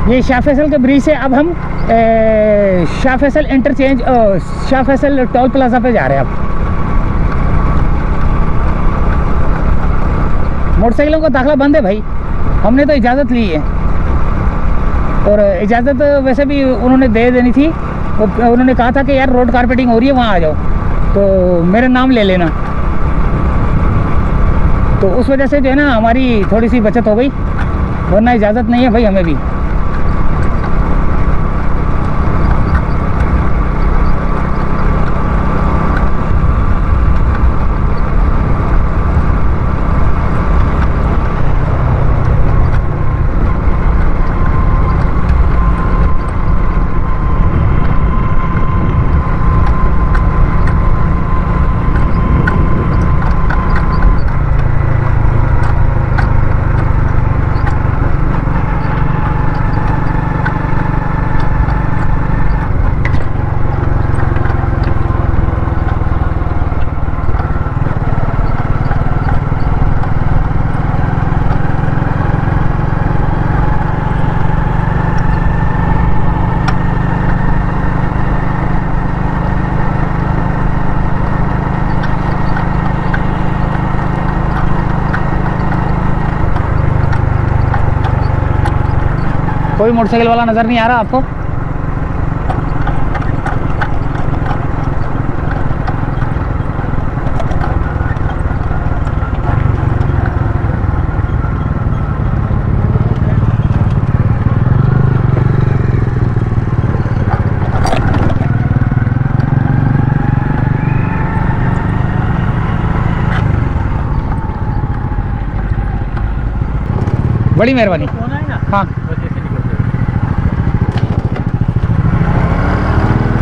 ये शाह फैसल के ब्रिज से अब हम Shah Faisal interchange Shah Faisal toll plaza पे जा रहे हैं। अब मोटरसाइकिलों का दाखिला बंद है भाई, हमने तो इजाज़त ली है, और इजाज़त वैसे भी उन्होंने दे देनी थी। उन्होंने कहा था कि यार रोड कारपेटिंग हो रही है, वहाँ आ जाओ, तो मेरा नाम ले लेना। तो उस वजह से जो है ना हमारी थोड़ी सी बचत हो गई, वरना इजाज़त नहीं है भाई हमें भी। कोई मोटरसाइकिल वाला नज़र नहीं आ रहा आपको? बड़ी मेहरबानी। हाँ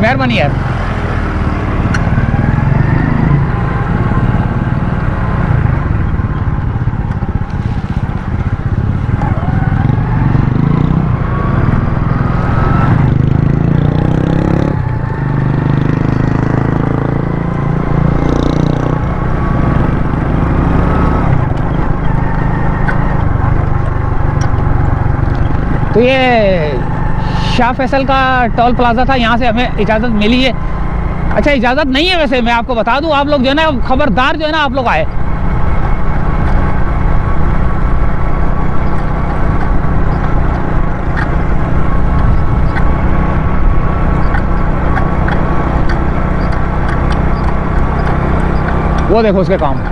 मेहरबानी यार। तो ये शाह फैसल का टोल प्लाजा था, यहाँ से हमें इजाज़त मिली है। अच्छा इजाज़त नहीं है वैसे, मैं आपको बता दूं, आप लोग जो है ना खबरदार जो है ना आप लोग आए। वो देखो उसके काम।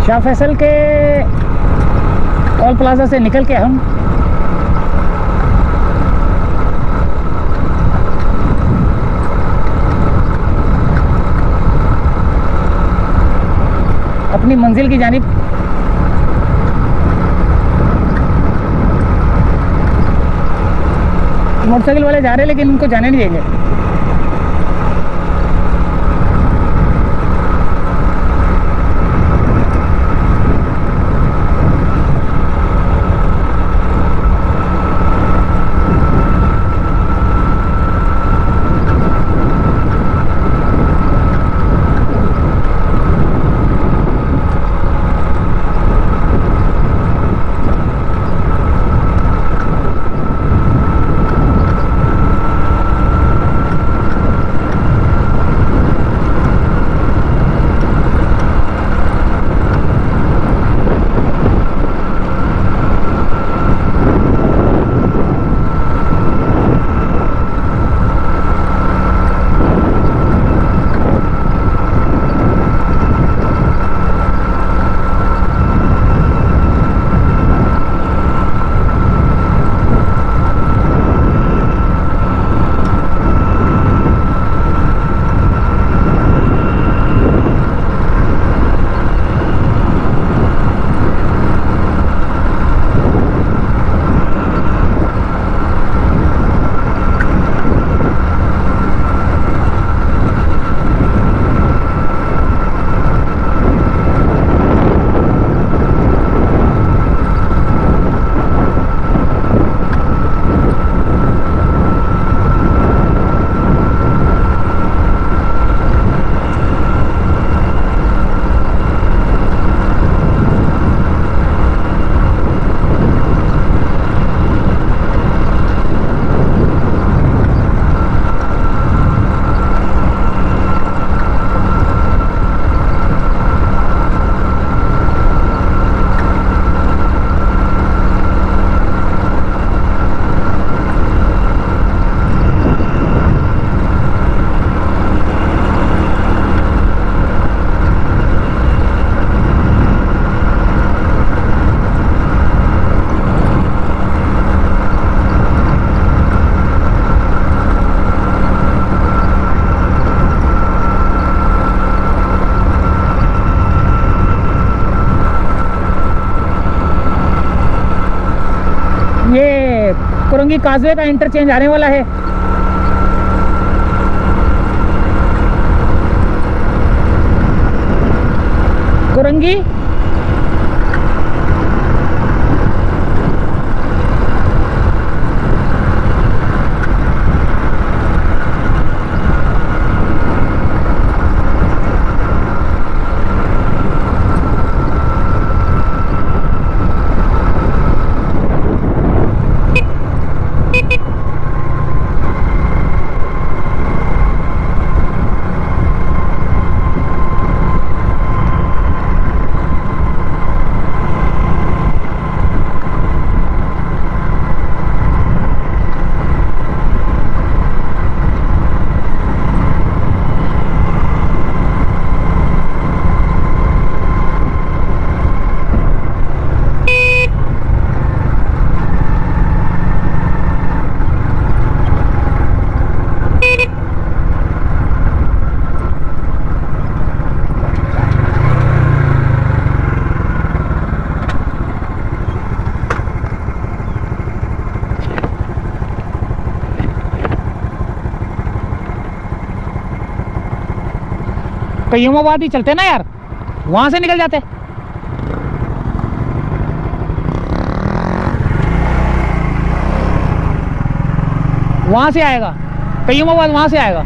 शाह फैसल के टोल प्लाजा से निकल के हम अपनी मंजिल की जानिब। मोटरसाइकिल वाले जा रहे हैं लेकिन उनको जाने नहीं देंगे। कुरंगी काजवे का इंटरचेंज आने वाला है। कुरंगी कईमाबाद ही चलते ना यार, वहां से निकल जाते। वहां से आएगा कईमाबाद, वहां से आएगा।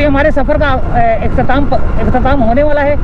अभी हमारे सफ़र का इख्तिताम होने वाला है।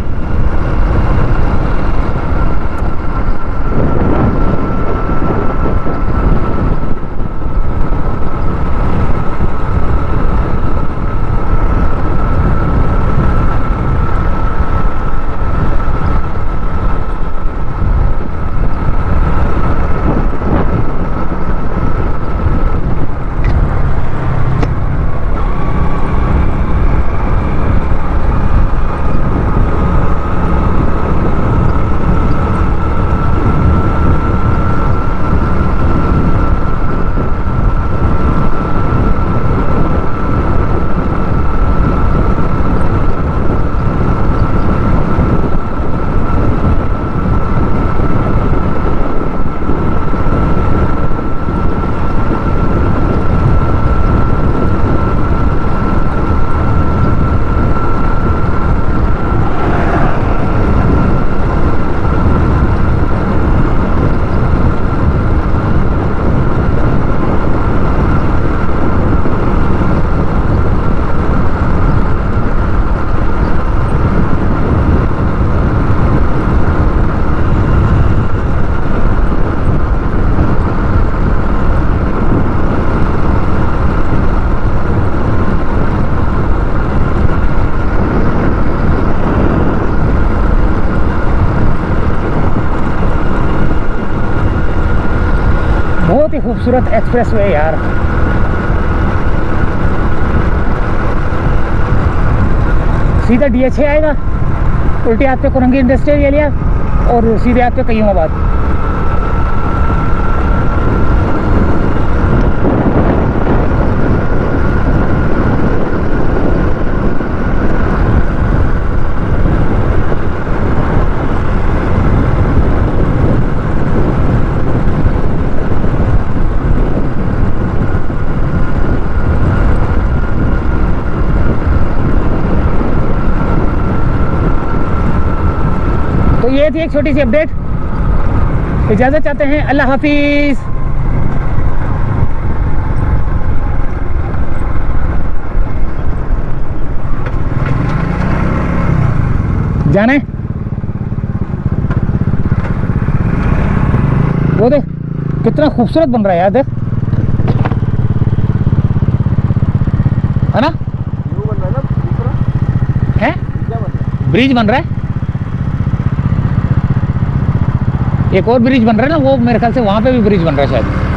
बहुत ही खूबसूरत एक्सप्रेस वे यार। सीधा DH आएगा, उल्टे हाथ पे कुरंगी इंडस्ट्रियल एरिया और सीधे हाथ पे कयूमाबाद। ये थी एक छोटी सी अपडेट। इजाज़त चाहते हैं, अल्लाह हाफिज़। जाने वो देख कितना खूबसूरत बन रहा है यार, देख है ना, बन रहा है ना दूसरा है क्या बन रहा है? ब्रिज बन रहा है, एक और ब्रिज बन रहा है ना, वो मेरे ख्याल से वहाँ पे भी ब्रिज बन रहा है शायद।